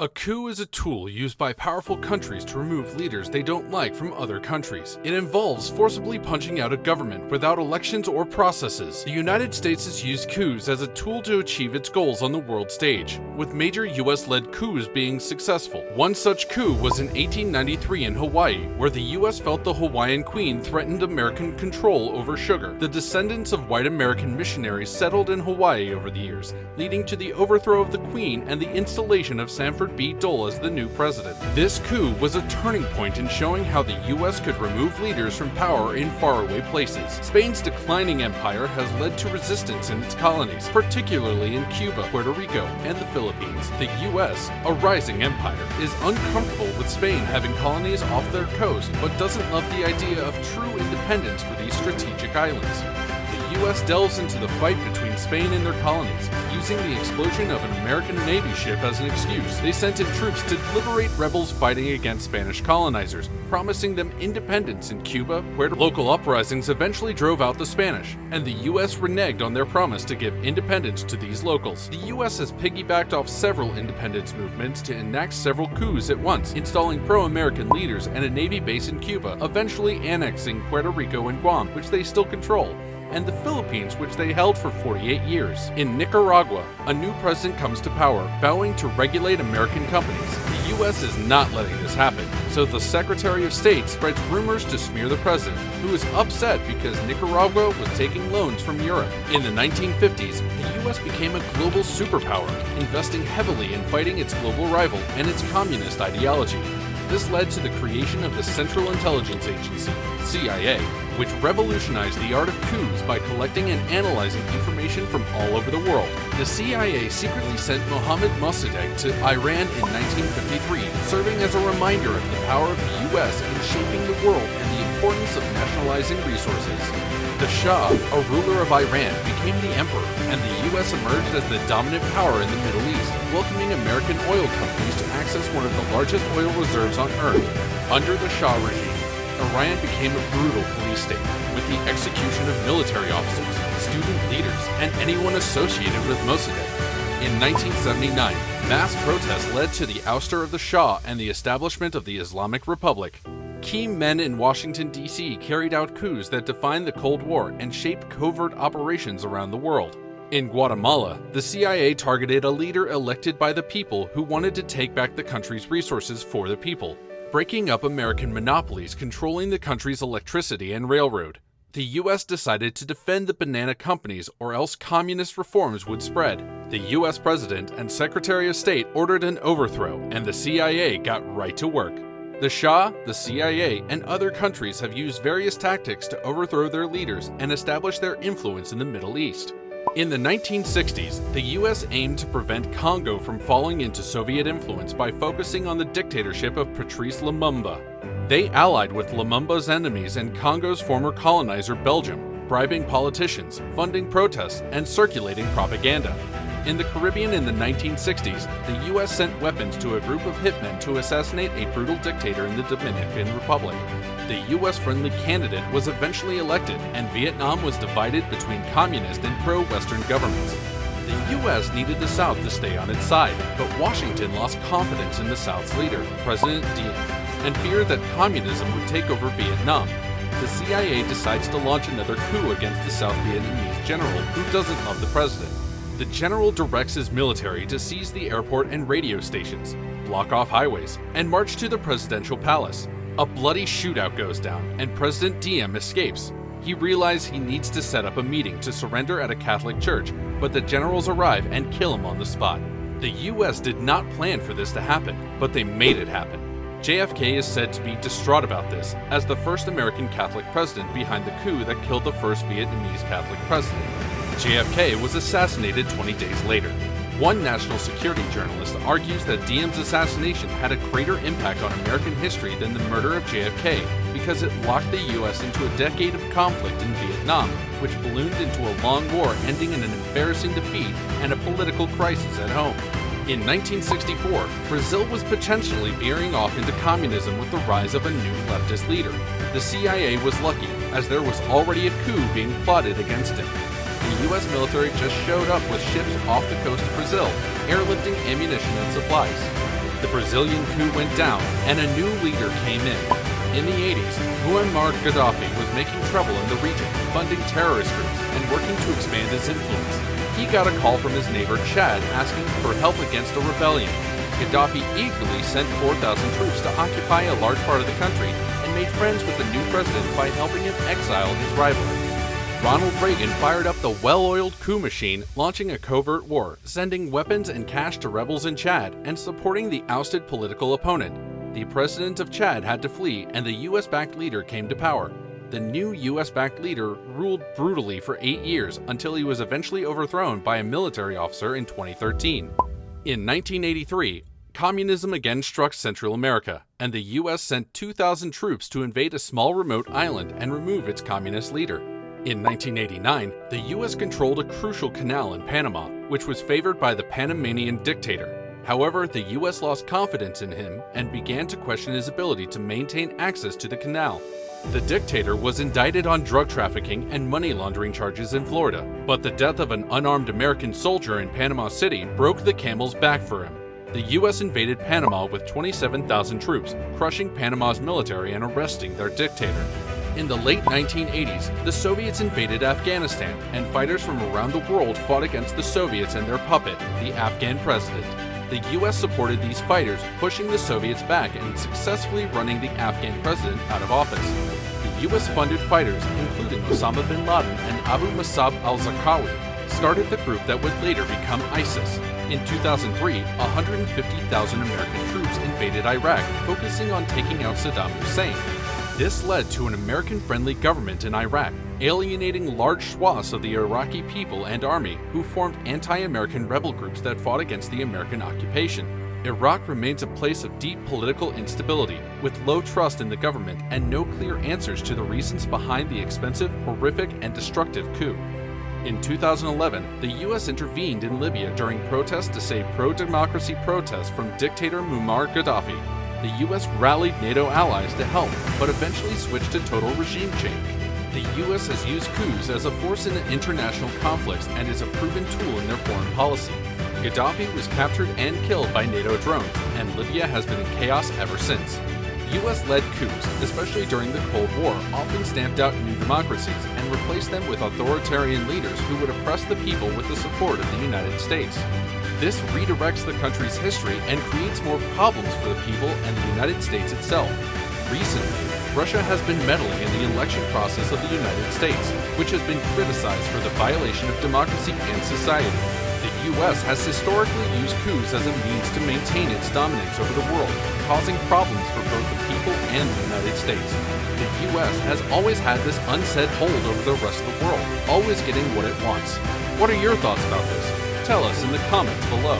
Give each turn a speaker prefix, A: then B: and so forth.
A: A coup is a tool used by powerful countries to remove leaders they don't like from other countries. It involves forcibly punching out a government without elections or processes. The United States has used coups as a tool to achieve its goals on the world stage, with major US-led coups being successful. One such coup was in 1893 in Hawaii, where the US felt the Hawaiian Queen threatened American control over sugar. The descendants of white American missionaries settled in Hawaii over the years, leading to the overthrow of the Queen and the installation of Sanford B. Dole as the new president. This coup was a turning point in showing how the US could remove leaders from power in faraway places. Spain's declining empire has led to resistance in its colonies, particularly in Cuba, Puerto Rico, and the Philippines. The US, a rising empire, is uncomfortable with Spain having colonies off their coast, but doesn't love the idea of true independence for these strategic islands. The US delves into the fight between Spain and their colonies, using the explosion of an American Navy ship as an excuse. They sent in troops to liberate rebels fighting against Spanish colonizers, promising them independence in Cuba, where local uprisings eventually drove out the Spanish, and the US reneged on their promise to give independence to these locals. The US has piggybacked off several independence movements to enact several coups at once, installing pro-American leaders and a Navy base in Cuba, eventually annexing Puerto Rico and Guam, which they still control, and the Philippines, which they held for 48 years. In Nicaragua, a new president comes to power, vowing to regulate American companies. The US is not letting this happen, so the Secretary of State spreads rumors to smear the president, who is upset because Nicaragua was taking loans from Europe. In the 1950s, the US became a global superpower, investing heavily in fighting its global rival and its communist ideology. This led to the creation of the Central Intelligence Agency, CIA, which revolutionized the art of coups by collecting and analyzing information from all over the world. The CIA secretly sent Mohammad Mossadegh to Iran in 1953, serving as a reminder of the power of the US in shaping the world and the importance of nationalizing resources. The Shah, a ruler of Iran, became the emperor, and the US emerged as the dominant power in the Middle East, welcoming American oil companies to access one of the largest oil reserves on Earth. Under the Shah regime, Iran became a brutal police state, with the execution of military officers, student leaders, and anyone associated with Mossadegh. In 1979, mass protests led to the ouster of the Shah and the establishment of the Islamic Republic. Key men in Washington, D.C. carried out coups that defined the Cold War and shaped covert operations around the world. In Guatemala, the CIA targeted a leader elected by the people who wanted to take back the country's resources for the people, breaking up American monopolies controlling the country's electricity and railroad. The US decided to defend the banana companies or else communist reforms would spread. The US President and Secretary of State ordered an overthrow, and the CIA got right to work. The Shah, the CIA, and other countries have used various tactics to overthrow their leaders and establish their influence in the Middle East. In the 1960s, the US aimed to prevent Congo from falling into Soviet influence by focusing on the dictatorship of Patrice Lumumba. They allied with Lumumba's enemies and Congo's former colonizer Belgium, bribing politicians, funding protests, and circulating propaganda. In the Caribbean in the 1960s, the US sent weapons to a group of hitmen to assassinate a brutal dictator in the Dominican Republic. The US-friendly candidate was eventually elected, and Vietnam was divided between communist and pro-Western governments. The US needed the South to stay on its side, but Washington lost confidence in the South's leader, President Diem, and feared that communism would take over Vietnam. The CIA decides to launch another coup against the South Vietnamese general, who doesn't love the president. The general directs his military to seize the airport and radio stations, block off highways, and march to the presidential palace. A bloody shootout goes down, and President Diem escapes. He realizes he needs to set up a meeting to surrender at a Catholic church, but the generals arrive and kill him on the spot. The US did not plan for this to happen, but they made it happen. JFK is said to be distraught about this, as the first American Catholic president behind the coup that killed the first Vietnamese Catholic president. JFK was assassinated 20 days later. One national security journalist argues that Diem's assassination had a greater impact on American history than the murder of JFK because it locked the US into a decade of conflict in Vietnam, which ballooned into a long war ending in an embarrassing defeat and a political crisis at home. In 1964, Brazil was potentially veering off into communism with the rise of a new leftist leader. The CIA was lucky, as there was already a coup being plotted against him. The US military just showed up with ships off the coast of Brazil, airlifting ammunition and supplies. The Brazilian coup went down and a new leader came in. In the 80s, Muammar Gaddafi was making trouble in the region, funding terrorist groups and working to expand his influence. He got a call from his neighbor Chad asking for help against a rebellion. Gaddafi eagerly sent 4,000 troops to occupy a large part of the country and made friends with the new president by helping him exile his rival. Ronald Reagan fired up the well-oiled coup machine, launching a covert war, sending weapons and cash to rebels in Chad and supporting the ousted political opponent. The president of Chad had to flee and the US-backed leader came to power. The new US-backed leader ruled brutally for 8 years until he was eventually overthrown by a military officer in 2013. In 1983, communism again struck Central America, and the US sent 2,000 troops to invade a small remote island and remove its communist leader. In 1989, the US controlled a crucial canal in Panama, which was favored by the Panamanian dictator. However, the US lost confidence in him and began to question his ability to maintain access to the canal. The dictator was indicted on drug trafficking and money laundering charges in Florida, but the death of an unarmed American soldier in Panama City broke the camel's back for him. The US invaded Panama with 27,000 troops, crushing Panama's military and arresting their dictator. In the late 1980s, the Soviets invaded Afghanistan, and fighters from around the world fought against the Soviets and their puppet, the Afghan president. The US supported these fighters, pushing the Soviets back and successfully running the Afghan president out of office. The US-funded fighters, including Osama bin Laden and Abu Musab al-Zarqawi, started the group that would later become ISIS. In 2003, 150,000 American troops invaded Iraq, focusing on taking out Saddam Hussein. This led to an American-friendly government in Iraq, alienating large swaths of the Iraqi people and army who formed anti-American rebel groups that fought against the American occupation. Iraq remains a place of deep political instability, with low trust in the government and no clear answers to the reasons behind the expensive, horrific, and destructive coup. In 2011, the US intervened in Libya during protests to save pro-democracy protests from dictator Muammar Gaddafi. The US rallied NATO allies to help, but eventually switched to total regime change. The US has used coups as a force in international conflicts and is a proven tool in their foreign policy. Gaddafi was captured and killed by NATO drones, and Libya has been in chaos ever since. US-led coups, especially during the Cold War, often stamped out new democracies and replaced them with authoritarian leaders who would oppress the people with the support of the United States. This redirects the country's history and creates more problems for the people and the United States itself. Recently, Russia has been meddling in the election process of the United States, which has been criticized for the violation of democracy and society. The US has historically used coups as a means to maintain its dominance over the world, causing problems for both the people and the United States. The US has always had this unsaid hold over the rest of the world, always getting what it wants. What are your thoughts about this? Tell us in the comments below.